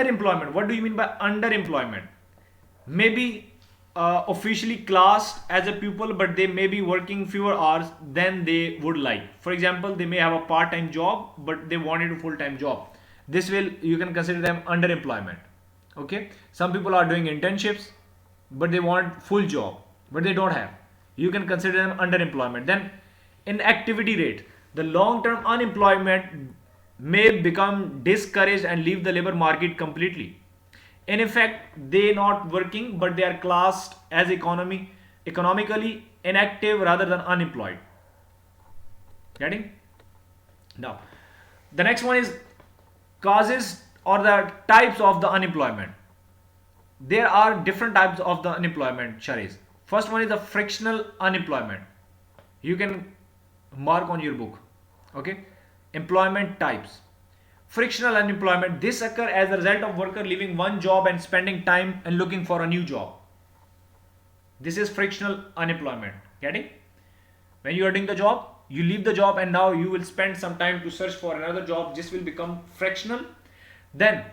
Underemployment. What do you mean by underemployment? Maybe officially classed as a pupil, but they may be working fewer hours than they would like. For example, they may have a part-time job, but they wanted a full-time job. This will, you can consider them underemployment. Okay. Some people are doing internships, but they want full job, but they don't have. You can consider them underemployment. Then inactivity rate. The long-term unemployment may become discouraged and leave the labor market completely. In effect, they not working, but they are classed as economically inactive rather than unemployed. Getting? Now, the next one is causes or the types of the unemployment. There are different types of the unemployment, Sharis. First one is the frictional unemployment. You can mark on your book. Okay. Employment types. Frictional unemployment. This occur as a result of worker leaving one job and spending time and looking for a new job. This is frictional unemployment. Getting? When you are doing the job, you leave the job and now you will spend some time to search for another job. This will become frictional. Then,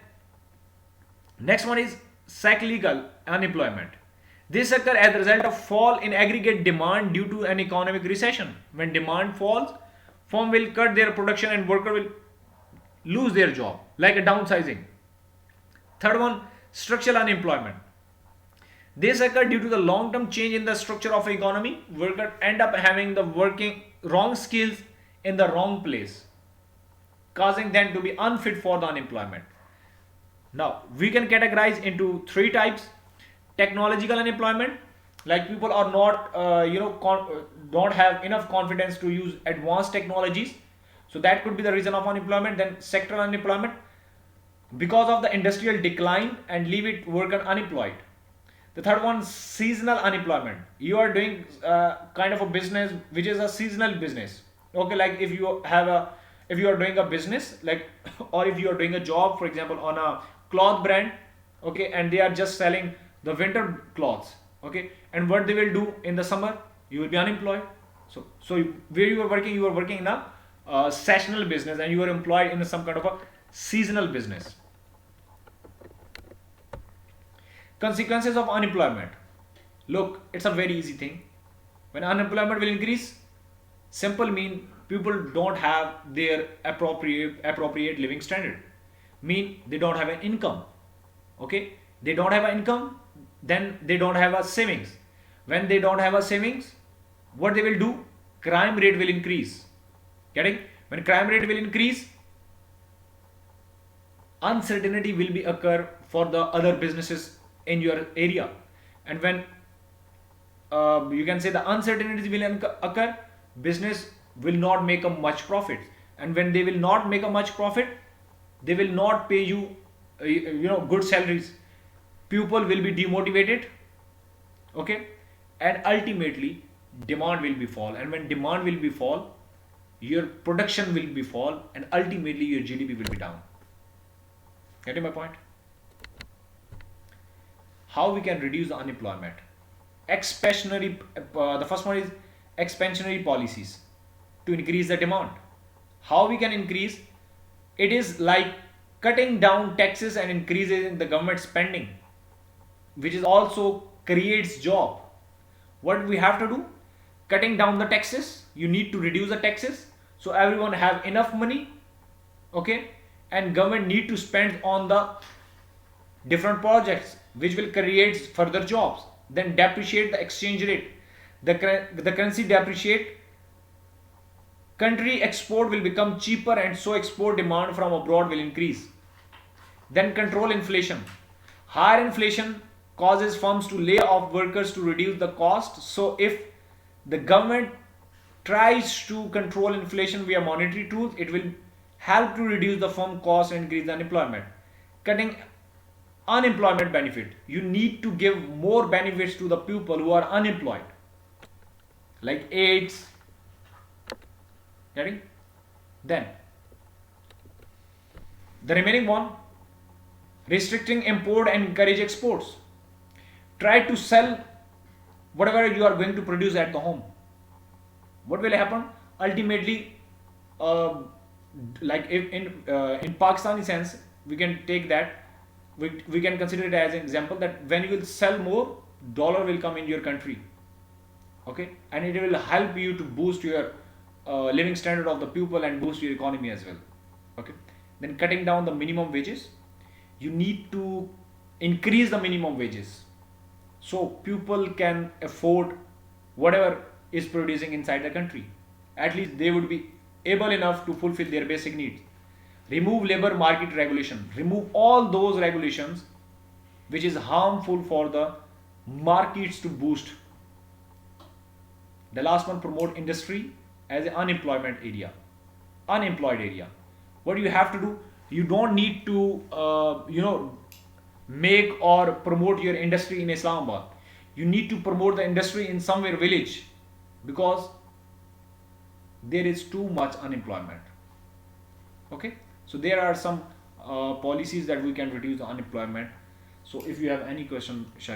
next one is cyclical unemployment. This occur as a result of fall in aggregate demand due to an economic recession. When demand falls, firm will cut their production and worker will lose their job, like a downsizing. Third one, structural unemployment. This occur due to the long-term change in the structure of economy. Workers end up having the working wrong skills in the wrong place, causing them to be unfit for the unemployment. Now, we can categorize into three types. Technological unemployment, like people are not, don't have enough confidence to use advanced technologies. So that could be the reason of unemployment. Then sectoral unemployment, because of the industrial decline and leave it worker unemployed. The third one, seasonal unemployment. You are doing kind of a business which is a seasonal business. Okay, like if you are doing a business, like or if you are doing a job, for example, on a cloth brand, okay, and they are just selling the winter clothes, okay, and what they will do in the summer, you will be unemployed. So where you are working in a seasonal business, and you are employed in some kind of a seasonal business. Consequences of unemployment. Look, it's a very easy thing. When unemployment will increase, simple mean people don't have their appropriate living standard. Mean they don't have an income. Okay, they don't have an income, then they don't have a savings. When they don't have a savings, what they will do? Crime rate will increase. Getting? When crime rate will increase, uncertainty will be occur for the other businesses in your area. And when you can say the uncertainty will occur, business will not make a much profit. And when they will not make a much profit, they will not pay you good salaries. People will be demotivated, okay, and ultimately demand will be fall. And when demand will be fall, your production will be fall, and ultimately your GDP will be down. Getting my point? How we can reduce the unemployment? The first one is expansionary policies to increase the demand. How we can increase? It is like cutting down taxes and increasing the government spending, which is also creates job. What we have to do? Cutting down the taxes. You need to reduce the taxes so everyone have enough money, okay, and government need to spend on the different projects which will create further jobs. Then depreciate the exchange rate. The currency depreciate, country export will become cheaper, and so export demand from abroad will increase. Then control inflation. Higher inflation causes firms to lay off workers to reduce the cost. So if the government tries to control inflation via monetary tools, it will help to reduce the firm cost and increase the unemployment. Cutting unemployment benefit. You need to give more benefits to the people who are unemployed, like aids. Getting? Then the remaining one, restricting import and encourage exports. Try to sell whatever you are going to produce at the home. What will happen? Ultimately, like if in Pakistani sense, we can take that we can consider it as an example that when you will sell more, dollar will come in your country. Okay, and it will help you to boost your living standard of the people and boost your economy as well. Okay, then cutting down the minimum wages, you need to increase the minimum wages so people can afford whatever is producing inside the country. At least they would be able enough to fulfill their basic needs. Remove labor market regulation, remove all those regulations which is harmful for the markets to boost. The last one, promote industry as an unemployment area, unemployed area. What you have to do, you don't need to make or promote your industry in Islamabad. You need to promote the industry in somewhere village, because there is too much unemployment. Okay, so there are some policies that we can reduce the unemployment. So if you have any question, Shari.